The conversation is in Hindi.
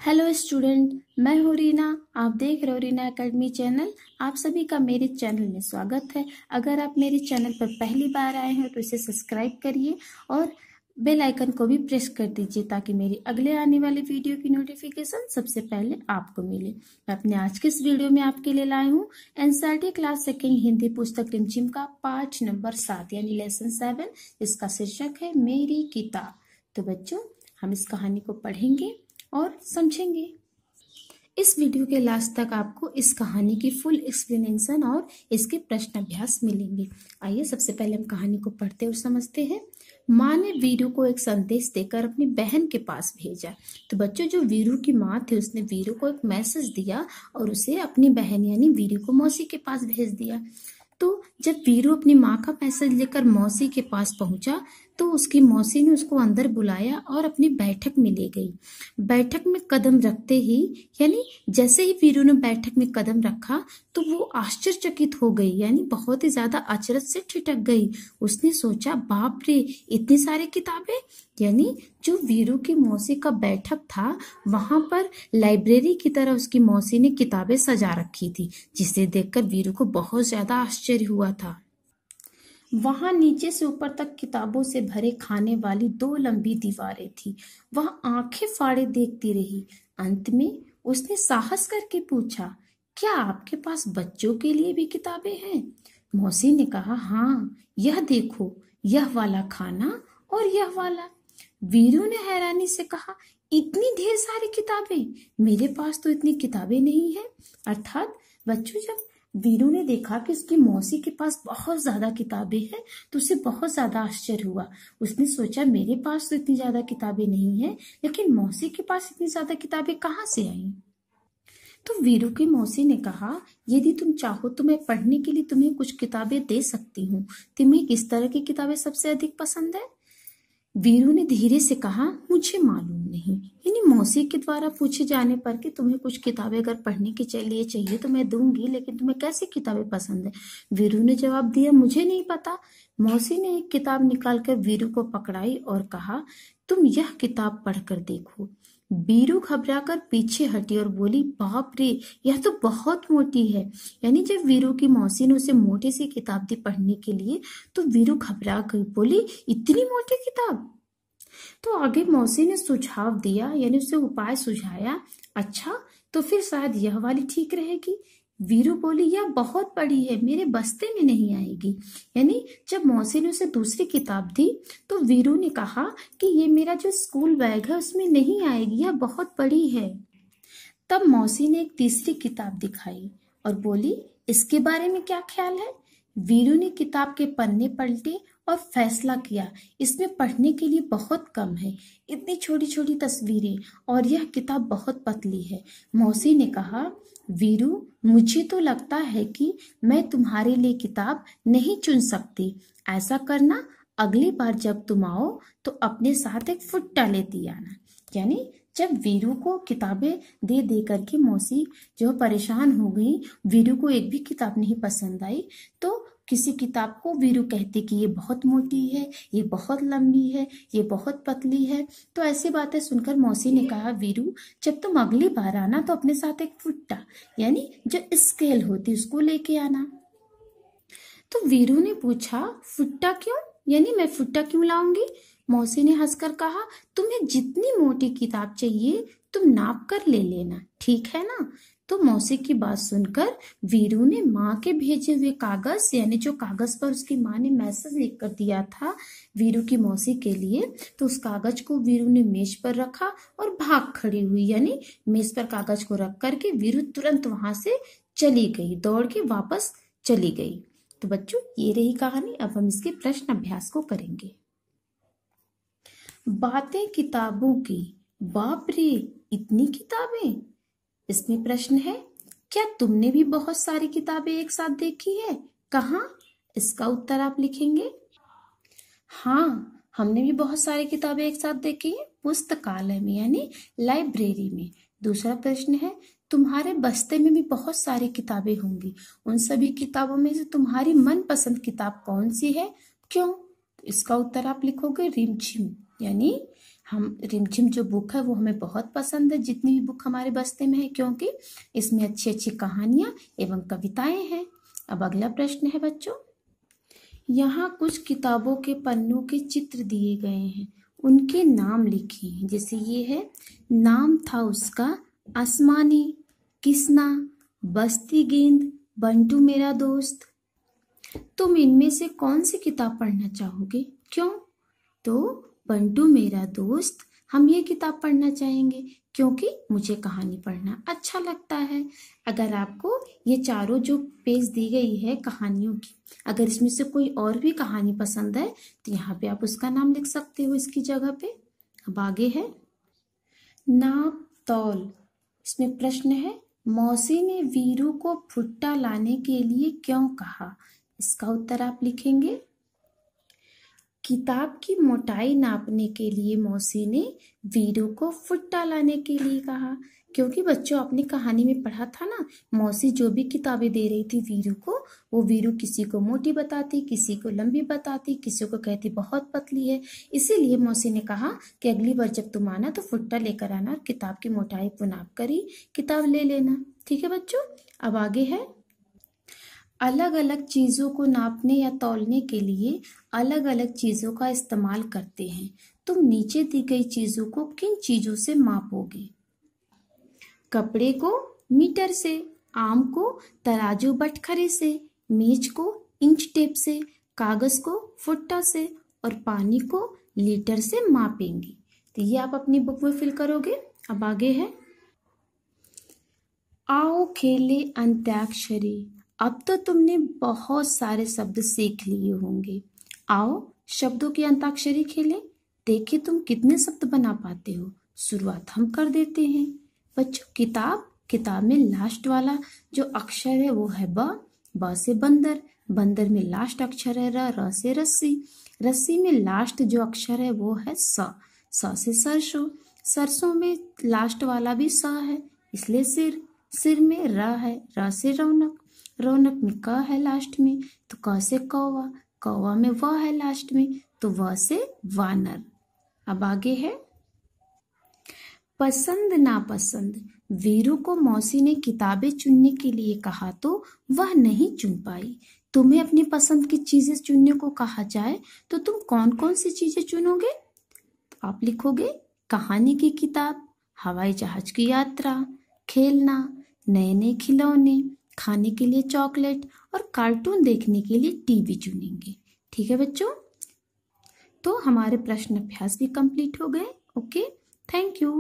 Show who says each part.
Speaker 1: हेलो स्टूडेंट, मैं हूँ रीना। आप देख रहे हो रीना एकेडमी चैनल। आप सभी का मेरे चैनल में स्वागत है। अगर आप मेरे चैनल पर पहली बार आए हैं तो इसे सब्सक्राइब करिए और बेल आइकन को भी प्रेस कर दीजिए ताकि मेरी अगले आने वाली वीडियो की नोटिफिकेशन सबसे पहले आपको मिले। मैं अपने आज के इस वीडियो में आपके लिए लाई हूँ एनसीईआरटी क्लास सेकेंड हिंदी पुस्तक रिमझिम का पाठ नंबर 7 यानी लेसन 7। इसका शीर्षक है मेरी किताब। तो बच्चों, हम इस कहानी को पढ़ेंगे और समझेंगे। इस वीडियो के लास्ट तक आपको इस कहानी की फुल एक्सप्लेनेशन और इसके प्रश्न अभ्यास मिलेंगे। आइए सबसे पहले हम कहानी को पढ़ते और समझते हैं। माँ ने वीरू को एक संदेश देकर अपनी बहन के पास भेजा। तो बच्चों, जो वीरू की माँ थी उसने वीरू को एक मैसेज दिया और उसे अपनी बहन यानी वीरू को मौसी के पास भेज दिया। तो जब वीरू अपनी माँ का मैसेज लेकर मौसी के पास पहुंचा तो उसकी मौसी ने उसको अंदर बुलाया और अपनी बैठक में ले गई। बैठक में कदम रखते ही यानी जैसे ही वीरू ने बैठक में कदम रखा तो वो आश्चर्यचकित हो गई, यानी बहुत ही ज्यादा अचरज से ठिठक गई। उसने सोचा, बाप रे, इतनी सारी किताबें। यानी जो वीरू की मौसी का बैठक था वहां पर लाइब्रेरी की तरह उसकी मौसी ने किताबें सजा रखी थी, जिसे देखकर वीरू को बहुत ज्यादा आश्चर्य हुआ था। वहां नीचे से ऊपर तक किताबों से भरे खाने वाली 2 लंबी दीवारें थी। वह आंखें फाड़े देखती रही। अंत में उसने साहस करके पूछा, क्या आपके पास बच्चों के लिए भी किताबें हैं? मौसी ने कहा, हाँ, यह देखो, यह वाला खाना और यह वाला। वीरू ने हैरानी से कहा, इतनी ढेर सारी किताबें? मेरे पास तो इतनी किताबें नहीं है। अर्थात बच्चों, जब वीरू ने देखा कि उसकी मौसी के पास बहुत ज्यादा किताबें हैं तो उसे बहुत ज्यादा आश्चर्य हुआ। उसने सोचा, मेरे पास तो इतनी ज्यादा किताबें नहीं है, लेकिन मौसी के पास इतनी ज्यादा किताबें कहाँ से आई? तो वीरू की मौसी ने कहा, यदि तुम चाहो तो मैं पढ़ने के लिए तुम्हें कुछ किताबें दे सकती हूँ। तुम्हें किस तरह की किताबें सबसे अधिक पसंद है? वीरू ने धीरे से कहा, मुझे मालूम नहीं। यानी मौसी के द्वारा पूछे जाने पर कि तुम्हें कुछ किताबें अगर पढ़ने के लिए चाहिए तो मैं दूंगी, लेकिन तुम्हें कैसी किताबें पसंद है? वीरू ने जवाब दिया, मुझे नहीं पता। मौसी ने एक किताब निकालकर वीरू को पकड़ाई और कहा, तुम यह किताब पढ़कर देखो। वीरू घबराकर पीछे हटी और बोली, बाप रे, यह तो बहुत मोटी है। यानी जब वीरू की मौसी ने उसे मोटी सी किताब दी पढ़ने के लिए तो वीरू घबरा गई, बोली, इतनी मोटी किताब? तो आगे मौसी ने सुझाव दिया, यानी उसे उपाय सुझाया। अच्छा, तो फिर शायद यह वाली ठीक रहेगी। वीरू बोली, यह बहुत बड़ी है, मेरे बस्ते में नहीं आएगी। यानी जब मौसी ने उसे दूसरी किताब दी तो वीरू ने कहा कि ये मेरा जो स्कूल बैग है उसमें नहीं आएगी, यह बहुत बड़ी है। तब मौसी ने एक तीसरी किताब दिखाई और बोली, इसके बारे में क्या ख्याल है? वीरू ने किताब के पन्ने पलटे और फैसला किया, इसमें पढ़ने के लिए बहुत कम है, इतनी छोटी छोटी तस्वीरें, और यह किताब बहुत पतली है। मौसी ने कहा, वीरू, मुझे तो लगता है कि मैं तुम्हारे लिए किताब नहीं चुन सकती। ऐसा करना, अगली बार जब तुम आओ तो अपने साथ एक फुट्टा लेती आना। यानी जब वीरू को किताबें दे दे करके मौसी जो परेशान हो गई, वीरू को एक भी किताब नहीं पसंद आई, तो किसी किताब को वीरू कहते कि ये बहुत मोटी है, ये बहुत लंबी है, ये बहुत पतली है। तो ऐसी बातें सुनकर मौसी ने कहा, वीरू, जब तुम अगली बार आना तो अपने साथ एक फुट्टा यानी जो स्केल होती उसको लेके आना। तो वीरू ने पूछा, फुट्टा क्यों? यानी मैं फुट्टा क्यों लाऊंगी? मौसी ने हंसकर कहा, तुम्हें जितनी मोटी किताब चाहिए तुम नाप कर ले लेना, ठीक है ना? तो मौसी की बात सुनकर वीरू ने माँ के भेजे हुए कागज, यानी जो कागज पर उसकी माँ ने मैसेज लिख कर दिया था वीरू की मौसी के लिए, तो उस कागज को वीरू ने मेज पर रखा और भाग खड़ी हुई। यानी मेज पर कागज को रख करके वीरू तुरंत वहां से चली गई, दौड़ के वापस चली गई। तो बच्चों, ये रही कहानी। अब हम इसके प्रश्न अभ्यास को करेंगे। बातें किताबों की, बाप रे, इतनी किताबें। इसमें प्रश्न है, क्या तुमने भी बहुत सारी किताबें एक साथ देखी है? कहाँ? इसका उत्तर आप लिखेंगे। हाँ, हमने भी बहुत सारी किताबें एक साथ देखी है, पुस्तकालय में यानी लाइब्रेरी में। दूसरा प्रश्न है, तुम्हारे बस्ते में भी बहुत सारी किताबें होंगी, उन सभी किताबों में से तुम्हारी मनपसंद किताब कौन सी है? क्यों? इसका उत्तर आप लिखोगे रिमझिम, यानी हम रिमझिम जो बुक है वो हमें बहुत पसंद है, जितनी भी बुक हमारे बस्ते में है, क्योंकि इसमें अच्छी अच्छी कहानियाँ एवं कविताएं हैं। अब अगला प्रश्न है बच्चों, यहाँ कुछ किताबों के पन्नों के चित्र दिए गए हैं, उनके नाम लिखे हैं। जैसे ये है, नाम था उसका आसमानी, किसना, बस्ती गेंद, बंटू मेरा दोस्त। तुम इनमें से कौन सी किताब पढ़ना चाहोगे, क्यों? तो बंटू मेरा दोस्त, हम ये किताब पढ़ना चाहेंगे क्योंकि मुझे कहानी पढ़ना अच्छा लगता है। अगर आपको ये चारों जो पेज दी गई है कहानियों की, अगर इसमें से कोई और भी कहानी पसंद है तो यहाँ पे आप उसका नाम लिख सकते हो इसकी जगह पे। अब आगे है नाप तौल। इसमें प्रश्न है, मौसी ने वीरू को भुट्टा लाने के लिए क्यों कहा? इसका उत्तर आप लिखेंगे, किताब की मोटाई नापने के लिए मौसी ने वीरू को फुट्टा लाने के लिए कहा। क्योंकि बच्चों आपने कहानी में पढ़ा था ना, मौसी जो भी किताबें दे रही थी वीरू को, वो वीरू किसी को मोटी बताती, किसी को लंबी बताती, किसी को कहती बहुत पतली है। इसीलिए मौसी ने कहा कि अगली बार जब तुम आना तो फुट्टा लेकर आना और किताब की मोटाई को नाप कर ही किताब ले लेना। ठीक है बच्चों। अब आगे है, अलग अलग चीज़ों को नापने या तौलने के लिए अलग अलग चीज़ों का इस्तेमाल करते हैं। तुम नीचे दी गई चीज़ों को किन चीज़ों से मापोगे? कपड़े को मीटर से, आम को तराजू बटखरे से, मेज को इंच टेप से, कागज़ को फुट्टा से और पानी को लीटर से मापेंगे। तो ये आप अपनी बुक में फिल करोगे। अब आगे है, आओ खेले अंत्याक्षरी। अब तो तुमने बहुत सारे शब्द सीख लिए होंगे। आओ शब्दों की अंताक्षरी खेलें, देखिए तुम कितने शब्द बना पाते हो। शुरुआत हम कर देते हैं बच्चों। किताब में लास्ट वाला जो अक्षर है वो है ब से बंदर, बंदर में लास्ट अक्षर है र से रस्सी, रस्सी में लास्ट जो अक्षर है वो है स से सरसों, सरसों में लास्ट वाला भी स है इसलिए सिर, सिर में र से रौनक, रौनक में क है लास्ट में तो क से कौवा, कौवा में व है लास्ट में तो व से वानर। अब आगे है, पसंद नापसंद। वीरू को मौसी ने किताबें चुनने के लिए कहा तो वह नहीं चुन पाई। तुम्हें अपनी पसंद की चीजें चुनने को कहा जाए तो तुम कौन कौन सी चीजें चुनोगे? तो आप लिखोगे, कहानी की किताब, हवाई जहाज की यात्रा, खेलना, नए नए खिलौने, खाने के लिए चॉकलेट और कार्टून देखने के लिए टीवी चुनेंगे। ठीक है बच्चों, तो हमारे प्रश्न अभ्यास भी कंप्लीट हो गए। Okay, thank you.